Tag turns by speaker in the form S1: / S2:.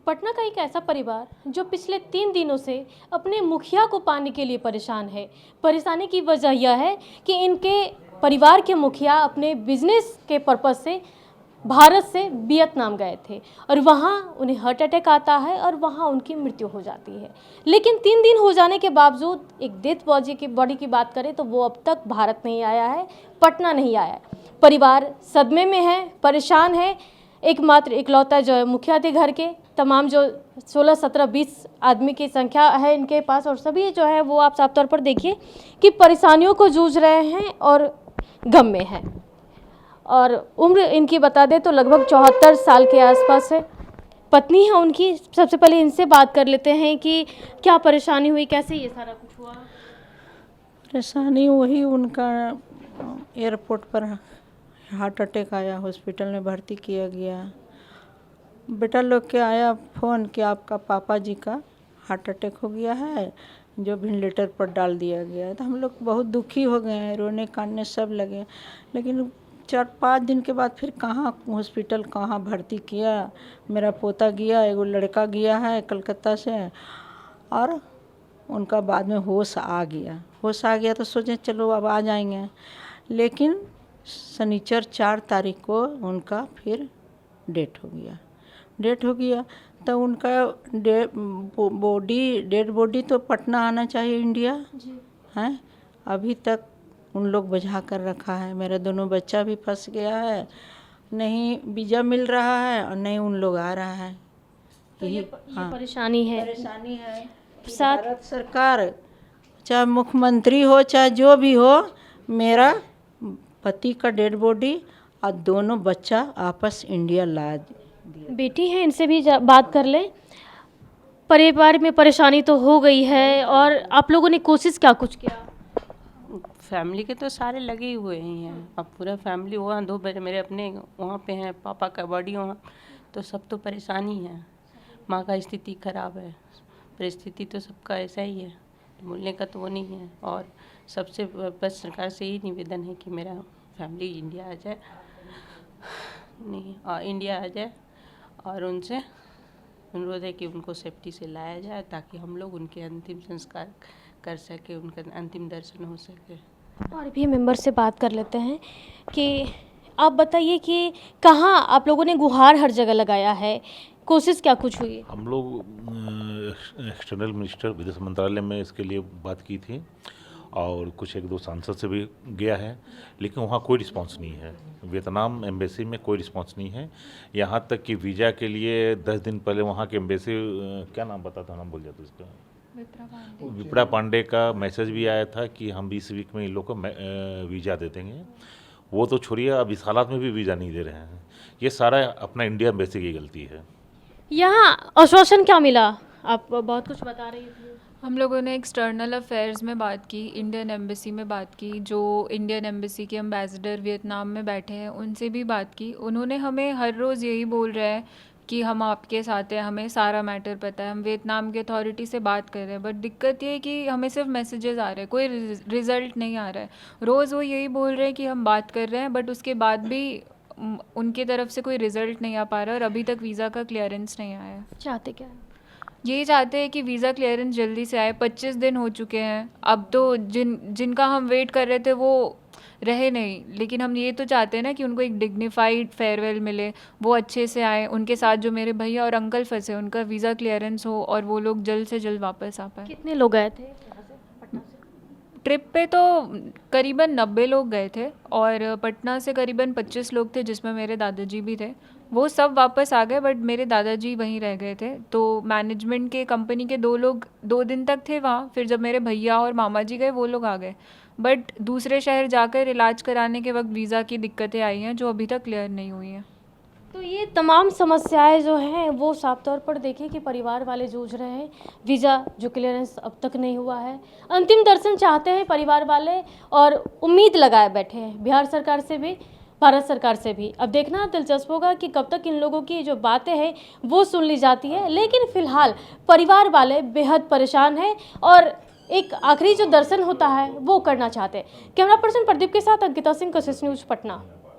S1: पटना का एक ऐसा परिवार जो पिछले 3 दिनों से अपने मुखिया को पाने के लिए परेशान है। परेशानी की वजह यह है कि इनके परिवार के मुखिया अपने बिजनेस के पर्पज़ से भारत से वियतनाम गए थे और वहाँ उन्हें हार्ट अटैक आता है और वहाँ उनकी मृत्यु हो जाती है। लेकिन 3 दिन हो जाने के बावजूद एक डेथ बॉडी की बात करें तो वो अब तक भारत नहीं आया है, पटना नहीं आया है। परिवार सदमे में है, परेशान है। एकमात्र इकलौता जो है मुखिया थे घर के, तमाम जो 16, 17, 20 आदमी की संख्या है इनके पास और सभी जो है वो आप साफ तौर पर देखिए कि परेशानियों को जूझ रहे हैं और गम में हैं। और उम्र इनकी बता दें तो लगभग 74 साल के आसपास है। पत्नी है उनकी। सबसे पहले इनसे बात कर लेते हैं कि क्या परेशानी हुई, कैसे ये सारा कुछ हुआ।
S2: परेशानी वही उनका एयरपोर्ट पर हार्ट अटैक आया, हॉस्पिटल में भर्ती किया गया। बेटा लोग के आया फ़ोन कि आपका पापा जी का हार्ट अटैक हो गया है, जो वेंटिलेटर पर डाल दिया गया है। तो हम लोग बहुत दुखी हो गए हैं, रोने काटने सब लगे। लेकिन 4-5 दिन के बाद फिर कहाँ हॉस्पिटल कहाँ भर्ती किया। मेरा पोता गया, एगो लड़का गया है कलकत्ता से, और उनका बाद में होश आ गया तो सोचे चलो अब आ जाएंगे। लेकिन शनिचर 4 तारीख को उनका फिर डेट हो गया। तो उनका डेड बॉडी तो पटना आना चाहिए इंडिया है। अभी तक उन लोग बचा कर रखा है। मेरा दोनों बच्चा भी फंस गया है, नहीं वीज़ा मिल रहा है और नहीं उन लोग आ रहा है।
S1: तो ये परेशानी है
S2: भारत सरकार, चाहे मुख्यमंत्री हो चाहे जो भी हो, मेरा पति का डेड बॉडी और दोनों बच्चा आपस इंडिया ला दिया।
S1: बेटी है, इनसे भी बात कर लें। परिवार में परेशानी तो हो गई है और आप लोगों ने कोशिश क्या कुछ किया?
S3: फैमिली के तो सारे लगे ही हुए ही हैं। अब पूरा फैमिली वहाँ, 2 बड़े मेरे अपने वहाँ पे हैं, पापा का बॉडी वहाँ, तो सब तो परेशानी है। माँ का स्थिति ख़राब है, परिस्थिति तो सबका ऐसा ही है, बोलने का तो वो नहीं है। और सबसे बस सरकार से ही निवेदन है कि मेरा फैमिली इंडिया आ जाए, इंडिया आ जाए, और उनसे अनुरोध है कि उनको सेफ्टी से लाया जाए ताकि हम लोग उनके अंतिम संस्कार कर सके, उनका अंतिम दर्शन हो सके।
S1: और भी मेंबर से बात कर लेते हैं कि आप बताइए कि कहाँ आप लोगों ने गुहार हर जगह लगाया है, कोशिश क्या कुछ हुई?
S4: हम लोग एक्सटर्नल मिनिस्टर विदेश मंत्रालय में इसके लिए बात की थी और कुछ 1-2 सांसद से भी गया है, लेकिन वहाँ कोई रिस्पांस नहीं है। वियतनाम एम्बेसी में कोई रिस्पांस नहीं है। यहाँ तक कि वीज़ा के लिए 10 दिन पहले वहाँ के एम्बेसी, क्या नाम बता था, नाम भूल जाता इसका, विप्रा पांडे का मैसेज भी आया था कि हम 20 वीक में इन लोग को वीज़ा दे देंगे। वो तो छोड़िए, अब इस हालात में भी वीज़ा नहीं दे रहे हैं। ये सारा अपना इंडिया एम्बेसी की गलती है।
S1: यहाँ आश्वासन क्या मिला? आप बहुत कुछ बता रही थी।
S5: हम लोगों ने एक्सटर्नल अफेयर्स में बात की, इंडियन एम्बेसी में बात की, जो इंडियन एम्बेसी के एम्बेसडर वियतनाम में बैठे हैं उनसे भी बात की। उन्होंने हमें हर रोज़ यही बोल रहे हैं कि हम आपके साथ हैं, हमें सारा मैटर पता है, हम वियतनाम के अथॉरिटी से बात कर रहे हैं। बट दिक्कत ये है कि हमें सिर्फ मैसेजेस आ रहे हैं, कोई रिज़ल्ट नहीं आ रहा है। रोज़ वो यही बोल रहे हैं कि हम बात कर रहे हैं, बट उसके बाद भी उनकी तरफ से कोई रिज़ल्ट नहीं आ पा रहा और अभी तक वीज़ा का क्लियरेंस नहीं आया है।
S1: चाहते क्या?
S5: यही चाहते हैं कि वीज़ा क्लियरेंस जल्दी से आए। 25 दिन हो चुके हैं, अब तो जिनका हम वेट कर रहे थे वो रहे नहीं, लेकिन हम ये तो चाहते हैं ना कि उनको एक डिग्निफाइड फेयरवेल मिले, वो अच्छे से आए। उनके साथ जो मेरे भैया और अंकल फंसे उनका वीज़ा क्लियरेंस हो और वो लोग जल्द से जल्द वापस आ पाए।
S1: कितने लोग गए थे
S5: ट्रिप पे? तो करीबन 90 लोग गए थे और पटना से करीबन 25 लोग थे, जिसमें मेरे दादाजी भी थे। वो सब वापस आ गए, बट मेरे दादाजी वहीं रह गए थे। तो मैनेजमेंट के कंपनी के 2 लोग 2 दिन तक थे वहाँ। फिर जब मेरे भैया और मामा जी गए वो लोग आ गए, बट दूसरे शहर जाकर इलाज कराने के वक्त वीज़ा की दिक्कतें आई हैं जो अभी तक क्लियर नहीं हुई हैं।
S1: तो ये तमाम समस्याएं जो हैं वो साफ तौर पर देखिए कि परिवार वाले जूझ रहे हैं। वीज़ा जो क्लियरेंस अब तक नहीं हुआ है, अंतिम दर्शन चाहते हैं परिवार वाले और उम्मीद लगाए बैठे हैं बिहार सरकार से भी, भारत सरकार से भी। अब देखना दिलचस्प होगा कि कब तक इन लोगों की जो बातें हैं वो सुन ली जाती है। लेकिन फिलहाल परिवार वाले बेहद परेशान हैं और एक आखिरी जो दर्शन होता है वो करना चाहते हैं। कैमरा पर्सन प्रदीप के साथ अंकिता सिंह, कोशिश न्यूज़, पटना।